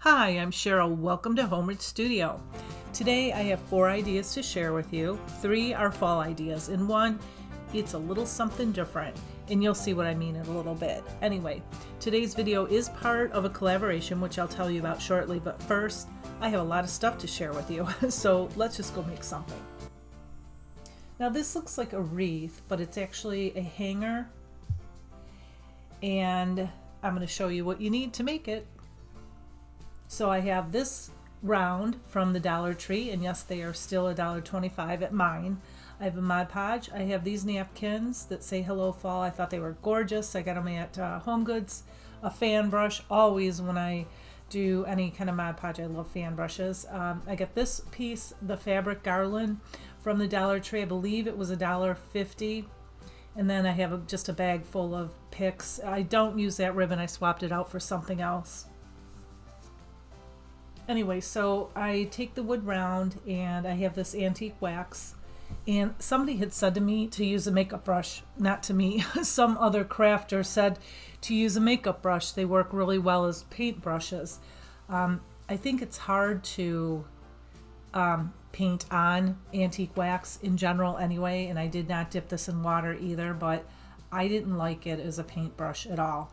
Hi, I'm Cheryl. Welcome to Homeward Studio. Today I have 4 ideas to share with you. 3 are fall ideas, and 1, it's a little something different, and you'll see what I mean in a little bit. Anyway, today's video is part of a collaboration, which I'll tell you about shortly, but first, I have a lot of stuff to share with you, so let's just go make something. Now this looks like a wreath, but it's actually a hanger, and I'm going to show you what you need to make it. So I have this round from the Dollar Tree, and yes, they are still $1.25 at mine. I have a Mod Podge. I have these napkins that say Hello Fall. I thought they were gorgeous. I got them at Home Goods. A fan brush. Always when I do any kind of Mod Podge, I love fan brushes. I got this piece, the fabric garland from the Dollar Tree. I believe it was $1.50. And then I have just a bag full of picks. I don't use that ribbon. I swapped it out for something else. Anyway, so I take the wood round and I have this antique wax, and somebody had said to me to use a makeup brush, not to me, some other crafter said to use a makeup brush. They work really well as paint brushes. I think it's hard to paint on antique wax in general anyway, and I did not dip this in water either, but I didn't like it as a paintbrush at all.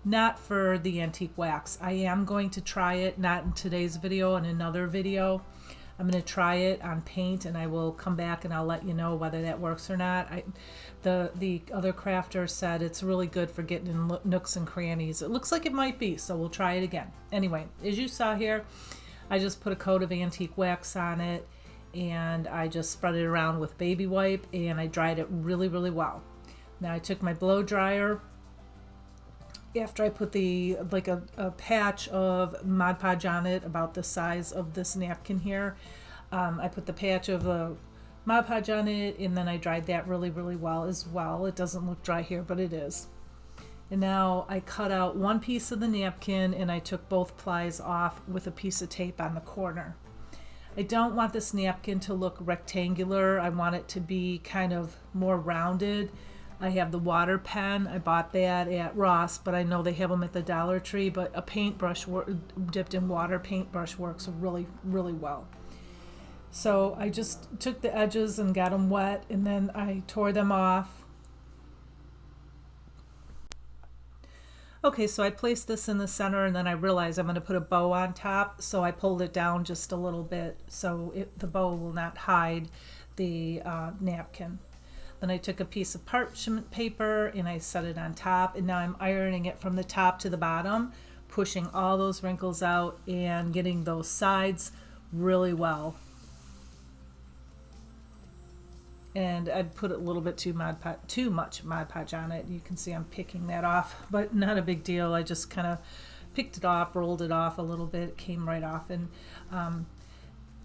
Not for the antique wax. I am going to try it, not in today's video, in another video. I'm going to try it on paint, and I will come back and I'll let you know whether that works or not. The other crafter said it's really good for getting in nooks and crannies. It looks like it might be, so we'll try it again. Anyway, as you saw here, I just put a coat of antique wax on it, and I just spread it around with baby wipe, and I dried it really, really well. Now I took my blow dryer. After I put a patch of Mod Podge on it, about the size of this napkin here, I put the patch of the Mod Podge on it, and then I dried that really, really well as well. It doesn't look dry here, but it is. And now I cut out one piece of the napkin, and I took both plies off with a piece of tape on the corner. I don't want this napkin to look rectangular. I want it to be kind of more rounded. I have the water pen. I bought that at Ross, but I know they have them at the Dollar Tree, but a paintbrush dipped in water paintbrush works really, really well. So I just took the edges and got them wet, and then I tore them off. Okay, so I placed this in the center, and then I realized I'm going to put a bow on top, so I pulled it down just a little bit so the bow will not hide the napkin. Then I took a piece of parchment paper and I set it on top, and now I'm ironing it from the top to the bottom, pushing all those wrinkles out and getting those sides really well. And I'd put a little bit too much Mod Podge on it. You can see I'm picking that off, but not a big deal. I just kind of picked it off, rolled it off a little bit. It came right off, and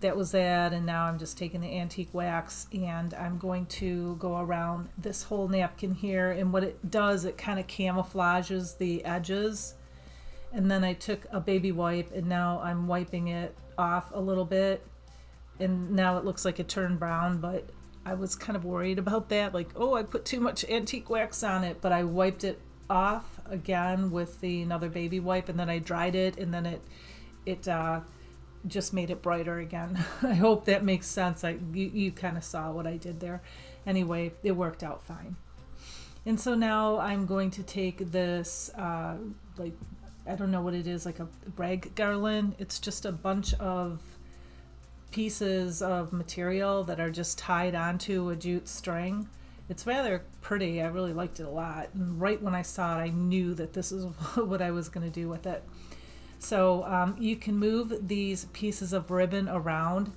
that was that. And now I'm just taking the antique wax, and I'm going to go around this whole napkin here, and what it does, it kind of camouflages the edges. And then I took a baby wipe, and now I'm wiping it off a little bit, and now it looks like it turned brown, but I was kind of worried about that, like, oh, I put too much antique wax on it, but I wiped it off again with another baby wipe, and then I dried it, and then it just made it brighter again. I hope that makes sense. You kind of saw what I did there. Anyway, it worked out fine. And so now I'm going to take this, I don't know what it is, like a rag garland. It's just a bunch of pieces of material that are just tied onto a jute string. It's rather pretty. I really liked it a lot. And right when I saw it, I knew that this is what I was going to do with it. So you can move these pieces of ribbon around.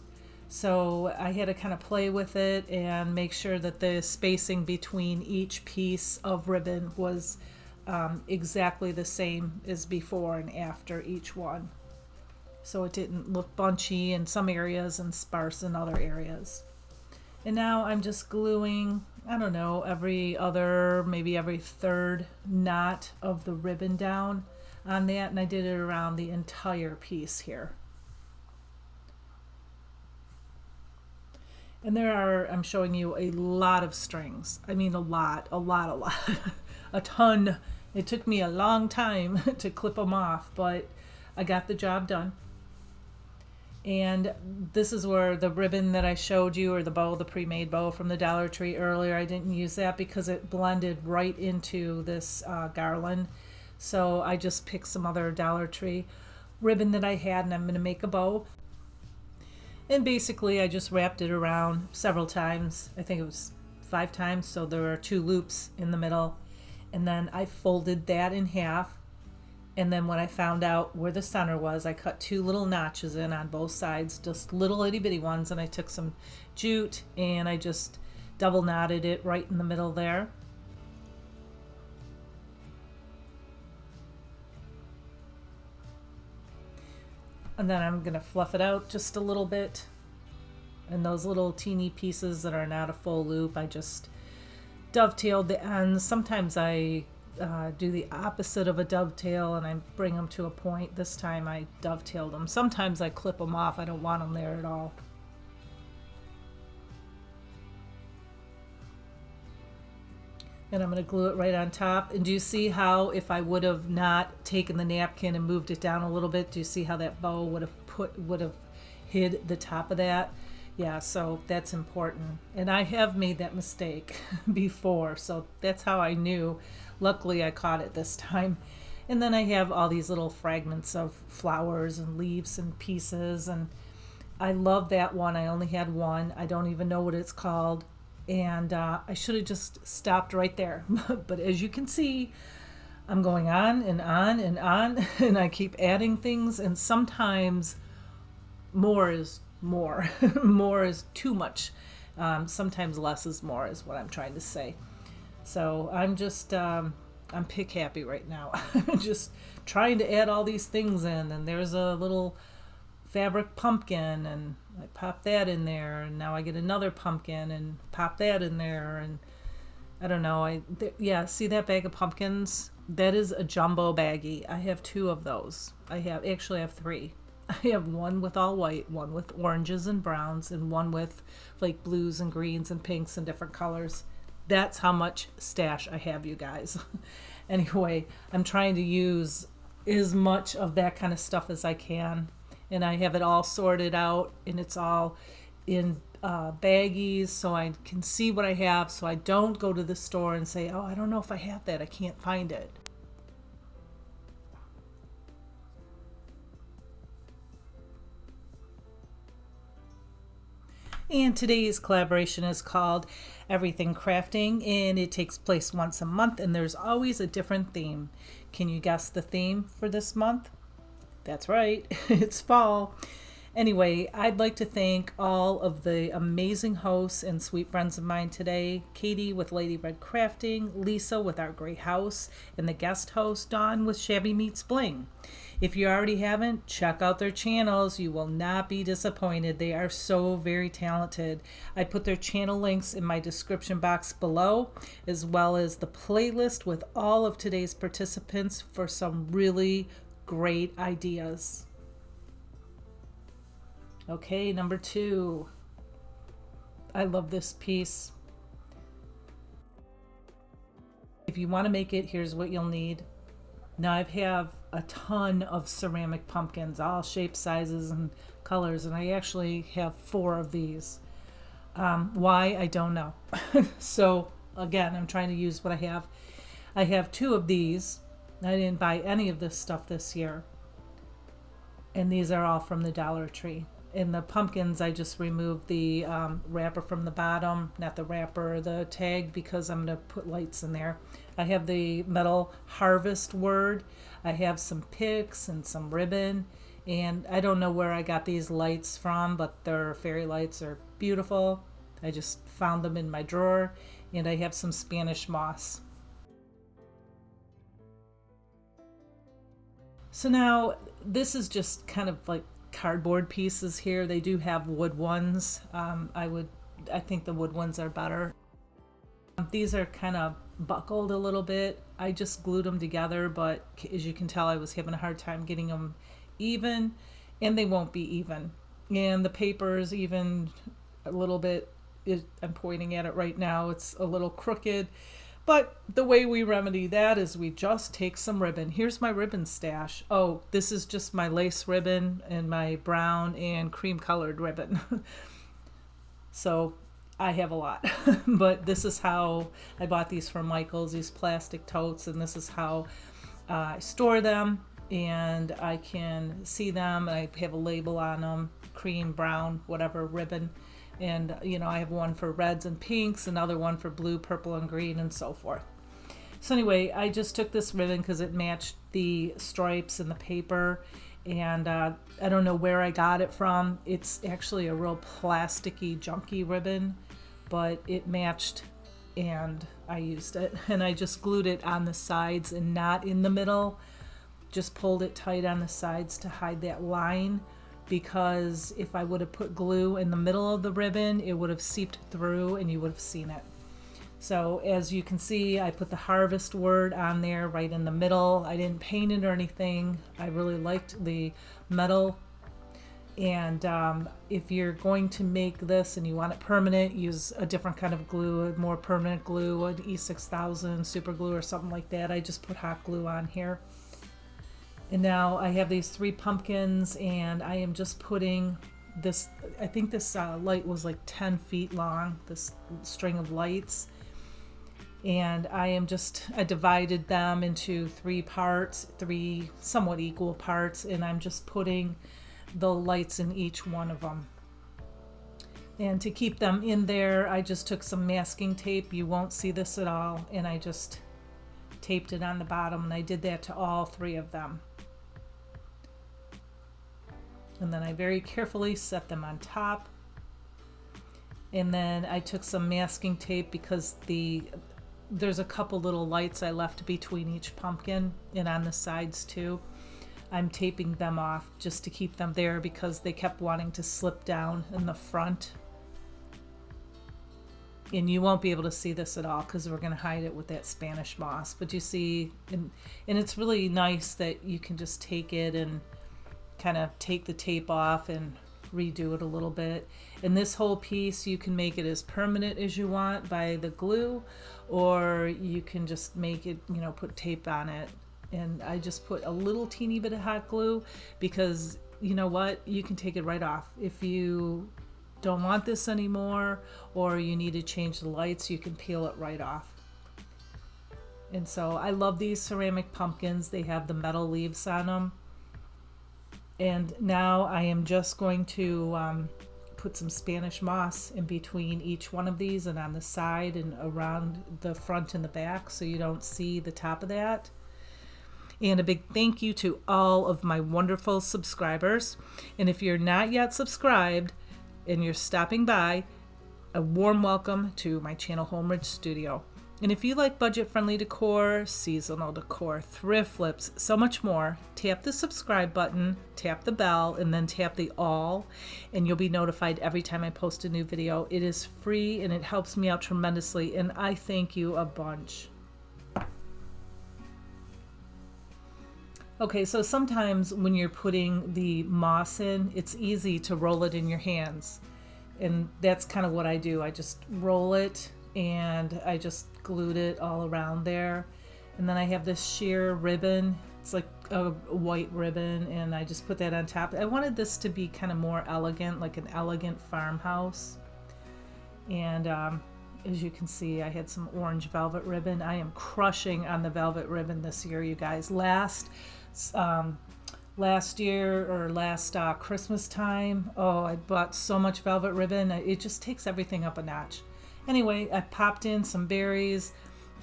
So I had to kind of play with it and make sure that the spacing between each piece of ribbon was exactly the same as before and after each one. So it didn't look bunchy in some areas and sparse in other areas. And now I'm just gluing, I don't know, every other, maybe every third knot of the ribbon down on that, and I did it around the entire piece here. And there are, I'm showing you a lot of strings. I mean a lot, a ton. It took me a long time to clip them off, but I got the job done. And this is where the ribbon that I showed you, or the bow, the pre-made bow from the Dollar Tree earlier, I didn't use that because it blended right into this garland. So I just picked some other Dollar Tree ribbon that I had, and I'm going to make a bow. And basically I just wrapped it around several times. I think it was 5 times, so there were 2 loops in the middle. And then I folded that in half. And then when I found out where the center was, I cut 2 little notches in on both sides, just little itty bitty ones. And I took some jute and I just double knotted it right in the middle there. And then I'm gonna fluff it out just a little bit. And those little teeny pieces that are not a full loop, I just dovetailed the ends. Sometimes I do the opposite of a dovetail and I bring them to a point. This time I dovetailed them. Sometimes I clip them off. I don't want them there at all. And I'm going to glue it right on top. And do you see how if I would have not taken the napkin and moved it down a little bit, do you see how that bow would have hid the top of that? Yeah, so that's important. And I have made that mistake before, so that's how I knew. Luckily I caught it this time. And then I have all these little fragments of flowers and leaves and pieces, and I love that one. I only had one. I don't even know what it's called. And I should have just stopped right there. But as you can see, I'm going on and on and on, and I keep adding things, and sometimes more is more. More is too much. Sometimes less is more is what I'm trying to say. So I'm just, I'm pick happy right now. I'm just trying to add all these things in, and there's a little fabric pumpkin, and I pop that in there, and now I get another pumpkin and pop that in there, and I don't know. Yeah, see that bag of pumpkins? That is a jumbo baggie. I have 2 of those. Actually I have 3. I have one with all white, one with oranges and browns, and one with like blues and greens and pinks and different colors. That's how much stash I have, you guys. Anyway, I'm trying to use as much of that kind of stuff as I can. And I have it all sorted out, and it's all in baggies so I can see what I have, so I don't go to the store and say, oh, I don't know if I have that, I can't find it. And today's collaboration is called Everything Crafting, and it takes place once a month, and there's always a different theme. Can you guess the theme for this month? That's right, it's fall. Anyway, I'd like to thank all of the amazing hosts and sweet friends of mine today. Katie with Lady Red Crafting, Lisa with Our Great House, and the guest host, Dawn with Shabby Meets Bling. If you already haven't, check out their channels. You will not be disappointed. They are so very talented. I put their channel links in my description box below, as well as the playlist with all of today's participants for some really great ideas. Okay, number 2. I love this piece. If you want to make it, here's what you'll need. Now I have a ton of ceramic pumpkins, all shapes, sizes, and colors, and I actually have 4 of these. Why? I don't know. So again, I'm trying to use what I have. I have 2 of these. I didn't buy any of this stuff this year. And these are all from the Dollar Tree. In the pumpkins, I just removed the wrapper from the bottom, not the wrapper, the tag, because I'm going to put lights in there. I have the metal harvest word. I have some picks and some ribbon. And I don't know where I got these lights from, but their fairy lights are beautiful. I just found them in my drawer. And I have some Spanish moss. So now this is just kind of like cardboard pieces here. They do have wood ones. I think the wood ones are better. These are kind of buckled a little bit. I just glued them together, but as you can tell, I was having a hard time getting them even, and they won't be even. And the paper is even a little bit, I'm pointing at it right now, it's a little crooked, But the way we remedy that is we just take some ribbon. Here's my ribbon stash. Oh, this is just my lace ribbon and my brown and cream colored ribbon. So I have a lot, but this is how I bought these from Michael's, these plastic totes, and this is how I store them, and I can see them. I have a label on them, cream, brown, whatever ribbon. And, you know, I have one for reds and pinks, another one for blue, purple, and green, and so forth. So anyway, I just took this ribbon because it matched the stripes and the paper. And I don't know where I got it from. It's actually a real plasticky, junky ribbon, but it matched and I used it. And I just glued it on the sides and not in the middle. Just pulled it tight on the sides to hide that line, because if I would have put glue in the middle of the ribbon, it would have seeped through and you would have seen it. So as you can see, I put the harvest word on there right in the middle. I didn't paint it or anything. I really liked the metal. And if you're going to make this and you want it permanent, use a different kind of glue, a more permanent glue, an E6000 super glue or something like that. I just put hot glue on here. And now I have these 3 pumpkins, and I am just putting this, I think this light was like 10 feet long, this string of lights. And I divided them into 3 parts, 3 somewhat equal parts, and I'm just putting the lights in each one of them. And to keep them in there, I just took some masking tape. You won't see this at all. And I just taped it on the bottom, and I did that to all 3 of them. And then I very carefully set them on top. And then I took some masking tape because there's a couple little lights I left between each pumpkin and on the sides too. I'm taping them off just to keep them there because they kept wanting to slip down in the front. And you won't be able to see this at all because we're going to hide it with that Spanish moss. But you see, and it's really nice that you can just take it and kind of take the tape off and redo it a little bit. And this whole piece, you can make it as permanent as you want by the glue, or you can just make it, you know, put tape on it. And I just put a little teeny bit of hot glue because, you know what, you can take it right off. If you don't want this anymore or you need to change the lights, you can peel it right off. And so I love these ceramic pumpkins. They have the metal leaves on them. And now I am just going to put some Spanish moss in between each one of these and on the side and around the front and the back so you don't see the top of that. And a big thank you to all of my wonderful subscribers. And if you're not yet subscribed and you're stopping by, a warm welcome to my channel, Home Ridge Studio. And if you like budget-friendly decor, seasonal decor, thrift flips, so much more, tap the subscribe button, tap the bell, and then tap the all, and you'll be notified every time I post a new video. It is free, and it helps me out tremendously, and I thank you a bunch. Okay, so sometimes when you're putting the moss in, it's easy to roll it in your hands. And that's kind of what I do. I just roll it, and I just glued it all around there. And then I have this sheer ribbon. It's like a white ribbon, and I just put that on top. I wanted this to be kind of more elegant, like an elegant farmhouse. And as you can see, I had some orange velvet ribbon. I am crushing on the velvet ribbon this year, you guys. Last year or last Christmas time, oh, I bought so much velvet ribbon. It just takes everything up a notch. Anyway, I popped in some berries,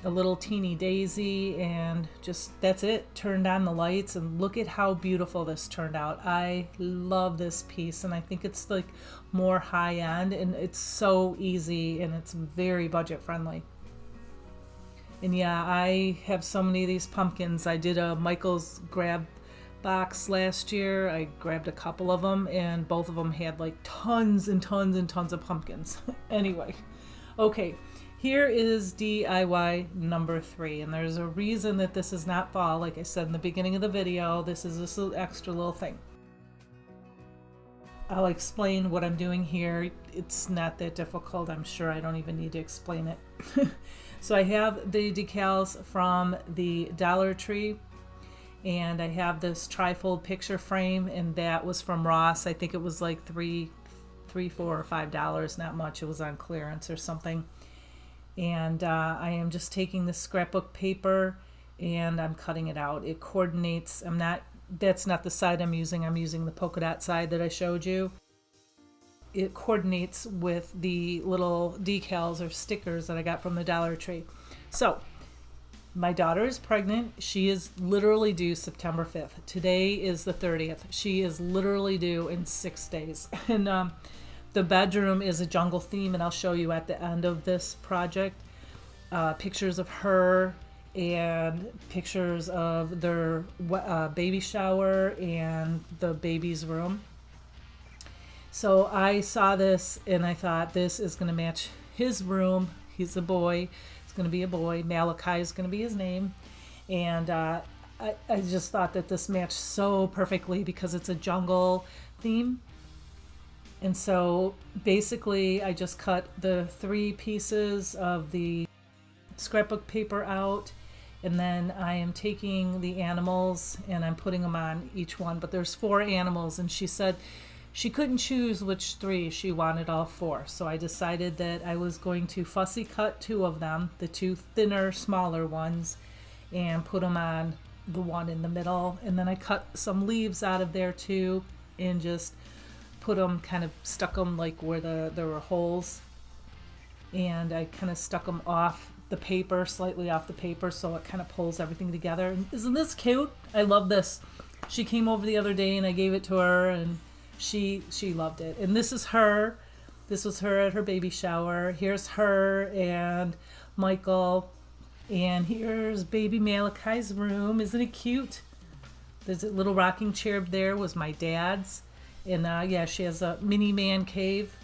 a little teeny daisy, and just that's it. Turned on the lights, and look at how beautiful this turned out. I love this piece, and I think it's like more high end, and it's so easy, and it's very budget friendly. And yeah, I have so many of these pumpkins. I did a Michael's grab box last year. I grabbed a couple of them, and both of them had like tons and tons and tons of pumpkins. Anyway, okay, here is DIY number 3, and there's a reason that this is not fall. Like I said in the beginning of the video, this is this little extra little thing. I'll explain what I'm doing here. It's not that difficult. I'm sure I don't even need to explain it. So I have the decals from the Dollar Tree, and I have this trifold picture frame, and that was from Ross. I think it was like $3, $4, or $5, not much. It was on clearance or something. And I am just taking the scrapbook paper and I'm cutting it out. It coordinates. That's not the side I'm using. I'm using the polka dot side that I showed you. It coordinates with the little decals or stickers that I got from the Dollar Tree. So my daughter is pregnant. She is literally due September 5th. Today is the 30th. She is literally due in 6 days. And the bedroom is a jungle theme, and I'll show you at the end of this project pictures of her and pictures of their baby shower and the baby's room. So I saw this and I thought this is going to match his room. He's a boy. It's going to be a boy. Malachi is going to be his name. And I just thought that this matched so perfectly because it's a jungle theme. And so basically I just cut the 3 pieces of the scrapbook paper out, and then I am taking the animals and I'm putting them on each one. But there's 4 animals, and she said she couldn't choose which 3. She wanted all 4. So I decided that I was going to fussy cut 2 of them, the 2 thinner, smaller ones, and put them on the one in the middle. And then I cut some leaves out of there too and just put them, kind of stuck them like where there were holes. And I kind of stuck them off the paper, slightly off the paper, so it kind of pulls everything together. And isn't this cute? I love this. She came over the other day and I gave it to her, and she loved it. And this is her. This was her at her baby shower. Here's her and Michael. And here's baby Malachi's room. Isn't it cute? There's a little rocking chair there, was my dad's. And yeah, she has a mini man cave.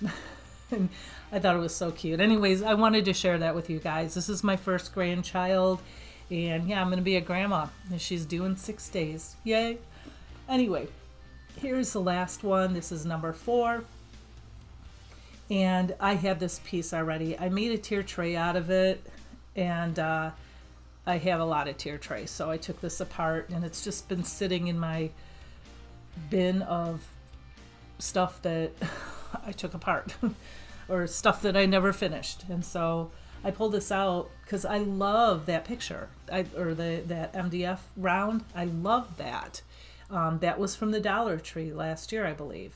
And I thought it was so cute. Anyways, I wanted to share that with you guys. This is my first grandchild. And yeah, I'm going to be a grandma. And she's due in 6 days. Yay. Anyway, here's the last one. This is number 4. And I had this piece already. I made a tier tray out of it. And I have a lot of tier trays. So I took this apart. And it's just been sitting in my bin of stuff that I took apart. Or stuff that I never finished. And so I pulled this out because I love that picture, that MDF round. I love that. That was from the Dollar Tree last year, I believe.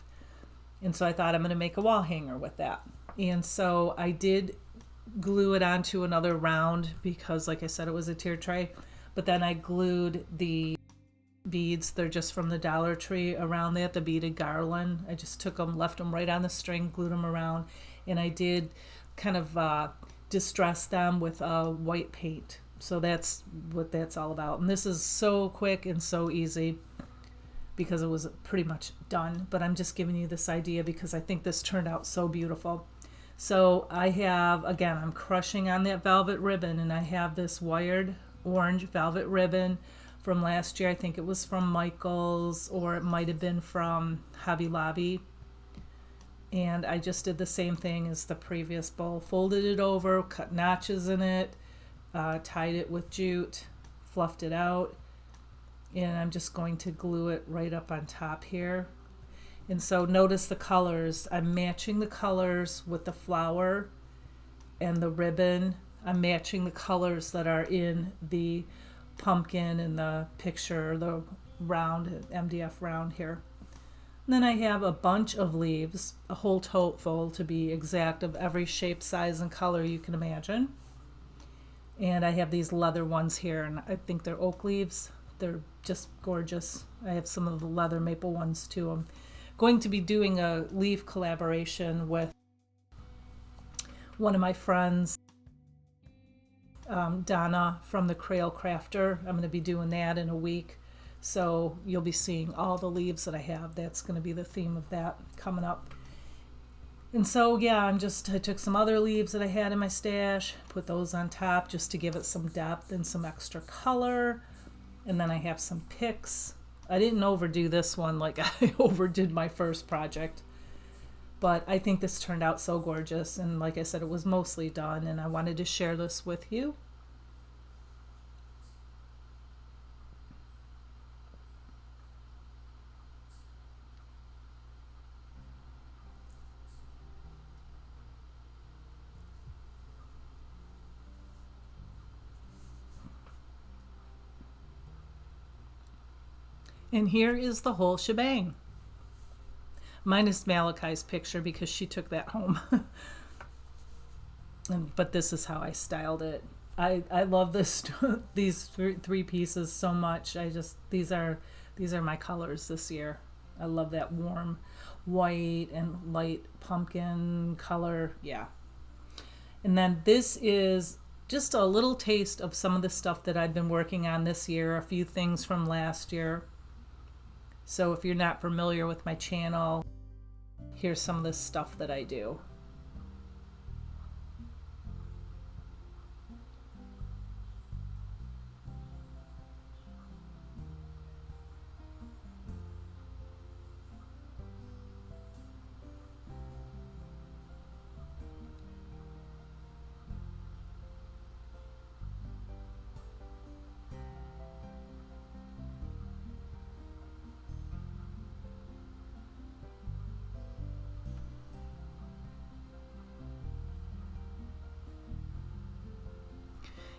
And so I thought I'm going to make a wall hanger with that. And so I did glue it onto another round because, like I said, it was a tier tray. But then I glued the beads, they're just from the Dollar Tree, around that, the beaded garland. I just took them, left them right on the string, glued them around. And I did kind of distress them with white paint. So that's what that's all about. And this is so quick and so easy because it was pretty much done. But I'm just giving you this idea because I think this turned out so beautiful. So I have, again, I'm crushing on that velvet ribbon, and I have this wired orange velvet ribbon from last year. I think it was from Michael's, or it might have been from Hobby Lobby. And I just did the same thing as the previous bowl. Folded it over, cut notches in it, tied it with jute, fluffed it out. And I'm just going to glue it right up on top here. And so notice the colors. I'm matching the colors with the flower and the ribbon. I'm matching the colors that are in the pumpkin and the picture, the round, MDF round here. And then I have a bunch of leaves, a whole tote full to be exact, of every shape, size, and color you can imagine. And I have these leather ones here, and I think they're oak leaves. They're just gorgeous. I have some of the leather maple ones too. I'm going to be doing a leaf collaboration with one of my friends, Donna from the Crail Crafter. I'm going to be doing that in a week. So you'll be seeing all the leaves that I have. That's going to be the theme of that coming up. And so, yeah, I took some other leaves that I had in my stash, put those on top just to give it some depth and some extra color. And then I have some picks. I didn't overdo this one like I overdid my first project. But I think this turned out so gorgeous, and like I said, it was mostly done, and I wanted to share this with you. And here is the whole shebang. Minus Malachi's picture because she took that home. But this is how I styled it. I love this these three pieces so much. These are my colors this year. I love that warm white and light pumpkin color. Yeah. And then this is just a little taste of some of the stuff that I've been working on this year, a few things from last year. So if you're not familiar with my channel, here's some of the stuff that I do.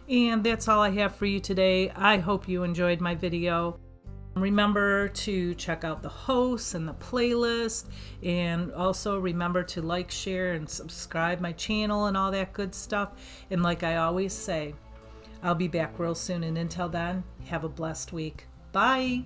And that's all I have for you today. I hope you enjoyed my video. Remember to check out the hosts and the playlist, and also remember to like, share, and subscribe my channel and all that good stuff. And like I always say, I'll be back real soon, and until then, have a blessed week. Bye.